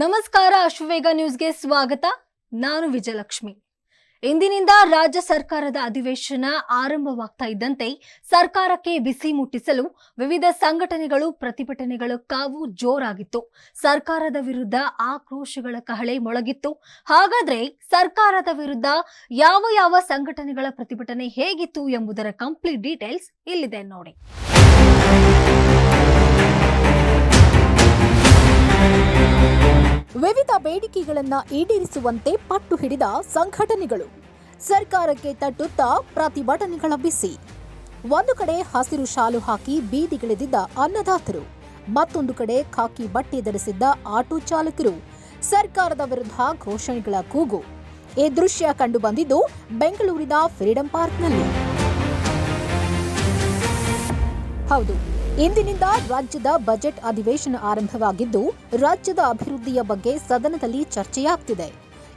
ನಮಸ್ಕಾರ, ಅಶ್ವವೇಗ ನ್ಯೂಸ್ಗೆ ಸ್ವಾಗತ. ನಾನು ವಿಜಯಲಕ್ಷ್ಮಿ. ಇಂದಿನಿಂದ ರಾಜ್ಯ ಸರ್ಕಾರದ ಅಧಿವೇಶನ ಆರಂಭವಾಗ್ತಾ ಇದ್ದಂತೆ ಸರ್ಕಾರಕ್ಕೆ ಬಿಸಿ ಮುಟ್ಟಿಸಲು ವಿವಿಧ ಸಂಘಟನೆಗಳು ಪ್ರತಿಭಟನೆಗಳ ಕಾವು ಜೋರಾಗಿತ್ತು. ಸರ್ಕಾರದ ವಿರುದ್ಧ ಆಕ್ರೋಶಗಳ ಕಹಳೆ ಮೊಳಗಿತ್ತು. ಹಾಗಾದ್ರೆ ಸರ್ಕಾರದ ವಿರುದ್ಧ ಯಾವ ಯಾವ ಸಂಘಟನೆಗಳ ಪ್ರತಿಭಟನೆ ಹೇಗಿತ್ತು ಎಂಬುದರ ಕಂಪ್ಲೀಟ್ ಡೀಟೇಲ್ಸ್ ಇಲ್ಲಿದೆ ನೋಡಿ. ವಿವಿಧ ಬೇಡಿಕೆಗಳನ್ನು ಈಡೇರಿಸುವಂತೆ ಪಟ್ಟು ಹಿಡಿದ ಸಂಘಟನೆಗಳು ಸರ್ಕಾರಕ್ಕೆ ತಟ್ಟುತ್ತಾ ಪ್ರತಿಭಟನೆಗಳ ಬಿಸಿ. ಒಂದು ಕಡೆ ಹಸಿರು ಶಾಲು ಹಾಕಿ ಬೀದಿಗಿಳಿದಿದ್ದ ಅನ್ನದಾತರು, ಮತ್ತೊಂದು ಕಡೆ ಖಾಕಿ ಬಟ್ಟೆ ಧರಿಸಿದ್ದ ಆಟೋ ಚಾಲಕರು ಸರ್ಕಾರದ ವಿರುದ್ಧ ಘೋಷಣೆಗಳ ಕೂಗು. ಈ ದೃಶ್ಯ ಕಂಡು ಬಂದಿದ್ದು ಬೆಂಗಳೂರಿನ ಫ್ರೀಡಂ ಪಾರ್ಕ್ನಲ್ಲಿ. ಹೌದು, ಇಂದಿನಿಂದ ರಾಜ್ಯದ ಬಜೆಟ್ ಅಧಿವೇಶನ ಆರಂಭವಾಗಿದ್ದು ರಾಜ್ಯದ ಅಭಿವೃದ್ಧಿಯ ಬಗ್ಗೆ ಸದನದಲ್ಲಿ ಚರ್ಚೆಯಾಗ್ತಿದೆ.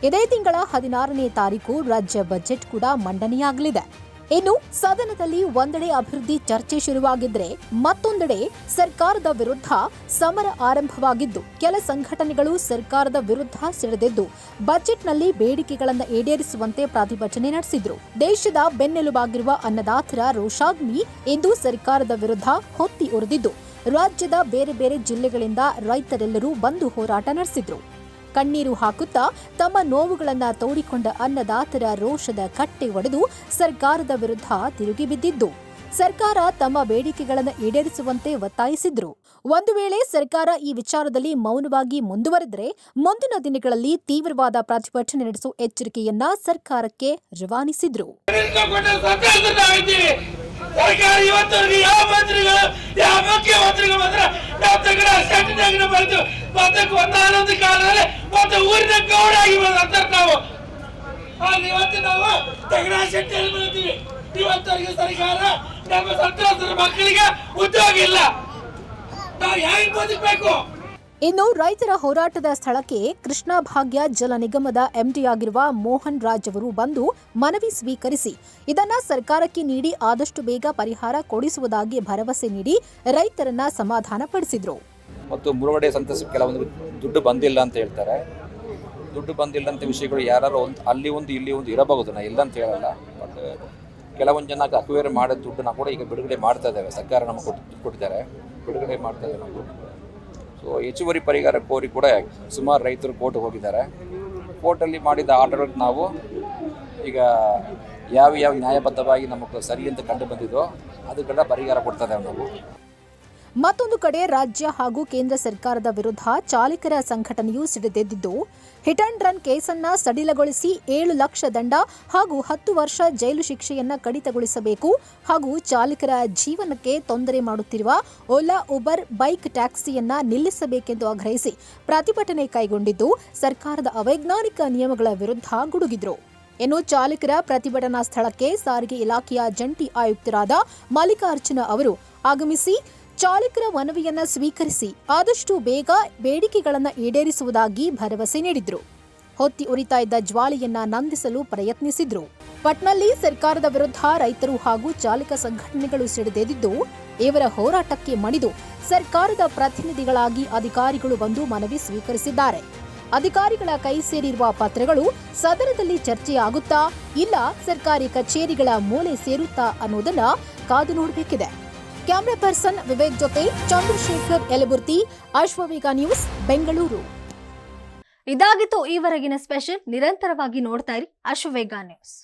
ಇದೇ ತಿಂಗಳ 16ನೇ ತಾರೀಕು ರಾಜ್ಯ ಬಜೆಟ್ ಕೂಡ ಮಂಡನೆಯಾಗಲಿದೆ. ಇನ್ನು ಸದನದಲ್ಲಿ ಒಂದೆಡೆ ಅಭಿವೃದ್ಧಿ ಚರ್ಚೆ ಶುರುವಾಗಿದ್ರೆ ಮತ್ತೊಂದೆಡೆ ಸರ್ಕಾರದ ವಿರುದ್ಧ ಸಮರ ಆರಂಭವಾಗಿದ್ದು ಕೆಲ ಸಂಘಟನೆಗಳು ಸರ್ಕಾರದ ವಿರುದ್ಧ ಸಿಡಿದೆದ್ದು ಬಜೆಟ್ನಲ್ಲಿ ಬೇಡಿಕೆಗಳನ್ನು ಈಡೇರಿಸುವಂತೆ ಪ್ರತಿಭಟನೆ ನಡೆಸಿದ್ರು. ದೇಶದ ಬೆನ್ನೆಲುಬಾಗಿರುವ ಅನ್ನದಾತರ ರೋಷಾಗ್ನಿ ಇಂದು ಸರ್ಕಾರದ ವಿರುದ್ಧ ಹೊತ್ತಿ ಉರಿದಿದ್ದು ರಾಜ್ಯದ ಬೇರೆ ಬೇರೆ ಜಿಲ್ಲೆಗಳಿಂದ ರೈತರೆಲ್ಲರೂ ಬಂದು ಹೋರಾಟ ನಡೆಸಿದ್ರು. ಕಣ್ಣೀರು ಹಾಕುತ್ತಾ ತಮ್ಮ ನೋವುಗಳನ್ನ ತೋಡಿಕೊಂಡ ಅನ್ನದಾತರ ರೋಷದ ಕಟ್ಟೆ ಒಡೆದು ಸರ್ಕಾರದ ವಿರುದ್ಧ ತಿರುಗಿ ಬಿದ್ದಿದ್ದು ಸರ್ಕಾರ ತಮ್ಮ ಬೇಡಿಕೆಗಳನ್ನು ಈಡೇರಿಸುವಂತೆ ಒತ್ತಾಯಿಸಿದ್ರು. ಒಂದು ವೇಳೆ ಸರ್ಕಾರ ಈ ವಿಚಾರದಲ್ಲಿ ಮೌನವಾಗಿ ಮುಂದುವರೆದರೆ ಮುಂದಿನ ದಿನಗಳಲ್ಲಿ ತೀವ್ರವಾದ ಪ್ರತಿಭಟನೆ ನಡೆಸುವ ಎಚ್ಚರಿಕೆಯನ್ನ ಸರ್ಕಾರಕ್ಕೆ ರವಾನಿಸಿದ್ರು. ಇನ್ನು ರೈತರ ಹೋರಾಟದ ಸ್ಥಳಕ್ಕೆ ಕೃಷ್ಣಾ ಭಾಗ್ಯ ಜಲ ನಿಗಮದ ಎಂಡಿ ಆಗಿರುವ ಮೋಹನ್ ರಾಜ್ ಅವರು ಬಂದು ಮನವಿ ಸ್ವೀಕರಿಸಿ ಇದನ್ನ ಸರ್ಕಾರಕ್ಕೆ ನೀಡಿ ಆದಷ್ಟು ಬೇಗ ಪರಿಹಾರ ಕೊಡಿಸುವುದಾಗಿ ಭರವಸೆ ನೀಡಿ ರೈತರನ್ನ ಸಮಾಧಾನಪಡಿಸಿದ್ರು. ಮತ್ತು ಮುಳುಗಡೆ ಸಂತಸ ಕೆಲವೊಂದು ದುಡ್ಡು ಬಂದಿಲ್ಲ ಅಂತ ಹೇಳ್ತಾರೆ. ದುಡ್ಡು ಬಂದಿಲ್ಲ ಅಂತ ವಿಷಯಗಳು ಯಾರು ಅಲ್ಲಿ ಒಂದು ಇಲ್ಲಿ ಒಂದು ಇರಬಹುದು, ನಾ ಇಲ್ಲ ಅಂತ ಹೇಳಲ್ಲ. ಬಟ್ ಕೆಲವೊಂದು ಜನ ಅಕ್ವೈರ್ ಮಾಡಿದ ದುಡ್ಡನ್ನ ಕೂಡ ಈಗ ಬಿಡುಗಡೆ ಮಾಡ್ತಾ ಇದ್ದೇವೆ. ಸರ್ಕಾರ ನಮಗೆ ಕೊಟ್ಟಿದ್ದಾರೆ, ಬಿಡುಗಡೆ ಮಾಡ್ತಾ ಇದ್ದೇವೆ ನಾವು. ಸೊ ಹೆಚ್ಚುವರಿ ಪರಿಹಾರ ಕೋರಿ ಕೂಡ ಸುಮಾರು ರೈತರು ಕೋರ್ಟ್ಗೆ ಹೋಗಿದ್ದಾರೆ. ಕೋರ್ಟಲ್ಲಿ ಮಾಡಿದ ಆರ್ಡರ್ ನಾವು ಈಗ ಯಾವ ನ್ಯಾಯಬದ್ಧವಾಗಿ ನಮಗೆ ಸರಿ ಅಂತ ಕಂಡು ಬಂದಿದ್ದೋ ಅದಕ್ಕೆಲ್ಲ ಪರಿಹಾರ ಕೊಡ್ತಾ ಇದ್ದೇವೆ ನಾವು. ಮತ್ತೊಂದು ಕಡೆ ರಾಜ್ಯ ಹಾಗೂ ಕೇಂದ್ರ ಸರ್ಕಾರದ ವಿರುದ್ಧ ಚಾಲಕರ ಸಂಘಟನೆಯು ಸಿಡಿದೆದ್ದಿದ್ದು ಹಿಟ್ ಅಂಡ್ ರನ್ ಕೇಸನ್ನ ಸಡಿಲಗೊಳಿಸಿ 7 ಲಕ್ಷ ದಂಡ ಹಾಗೂ 10 ವರ್ಷ ಜೈಲು ಶಿಕ್ಷೆಯನ್ನ ಕಡಿತಗೊಳಿಸಬೇಕು ಹಾಗೂ ಚಾಲಕರ ಜೀವನಕ್ಕೆ ತೊಂದರೆ ಮಾಡುತ್ತಿರುವ ಓಲಾ, ಉಬರ್, ಬೈಕ್ ಟ್ಯಾಕ್ಸಿಯನ್ನ ನಿಲ್ಲಿಸಬೇಕೆಂದು ಆಗ್ರಹಿಸಿ ಪ್ರತಿಭಟನೆ ಕೈಗೊಂಡಿದ್ದು ಸರ್ಕಾರದ ಅವೈಜ್ಞಾನಿಕ ನಿಯಮಗಳ ವಿರುದ್ಧ ಗುಡುಗಿದ್ರು. ಇನ್ನು ಚಾಲಕರ ಪ್ರತಿಭಟನಾ ಸ್ಥಳಕ್ಕೆ ಸಾರಿಗೆ ಇಲಾಖೆಯ ಜಂಟಿ ಆಯುಕ್ತರಾದ ಮಲ್ಲಿಕಾರ್ಜುನ ಅವರು ಆಗಮಿಸಿ ಚಾಲಕರ ಮನವಿಯನ್ನ ಸ್ವೀಕರಿಸಿ ಆದಷ್ಟು ಬೇಗ ಬೇಡಿಕೆಗಳನ್ನು ಈಡೇರಿಸುವುದಾಗಿ ಭರವಸೆ ನೀಡಿದ್ರು. ಹೊತ್ತಿ ಉರಿತಾ ಇದ್ದ ಜ್ವಾಲೆಯನ್ನ ನಂದಿಸಲು ಪ್ರಯತ್ನಿಸಿದ್ರು. ಪಟ್ನಲ್ಲಿ ಸರ್ಕಾರದ ವಿರುದ್ಧ ರೈತರು ಹಾಗೂ ಚಾಲಕ ಸಂಘಟನೆಗಳು ಸಿಡಿದೆದ್ದಿದ್ದು ಇವರ ಹೋರಾಟಕ್ಕೆ ಮಣಿದು ಸರ್ಕಾರದ ಪ್ರತಿನಿಧಿಗಳಾಗಿ ಅಧಿಕಾರಿಗಳು ಬಂದು ಮನವಿ ಸ್ವೀಕರಿಸಿದ್ದಾರೆ. ಅಧಿಕಾರಿಗಳ ಕೈ ಸೇರಿರುವ ಪತ್ರಗಳು ಸದನದಲ್ಲಿ ಚರ್ಚೆಯಾಗುತ್ತಾ ಇಲ್ಲ ಸರ್ಕಾರಿ ಕಚೇರಿಗಳ ಮೂಲೆ ಸೇರುತ್ತಾ ಅನ್ನೋದನ್ನ ಕಾದು ನೋಡಬೇಕಿದೆ. ಕ್ಯಾಮರಾ ಪರ್ಸನ್ ವಿವೇಕ್ ಜೊತೆ ಚಂದ್ರಶೇಖರ್ ಯಲಬುರ್ತಿ, ಅಶ್ವವೇಗ ನ್ಯೂಸ್, ಬೆಂಗಳೂರು. ಇದಾಗಿತ್ತು ಈವರೆಗಿನ ಸ್ಪೆಷಲ್. ನಿರಂತರವಾಗಿ ನೋಡ್ತಾ ಇರಿ ಅಶ್ವವೇಗ ನ್ಯೂಸ್.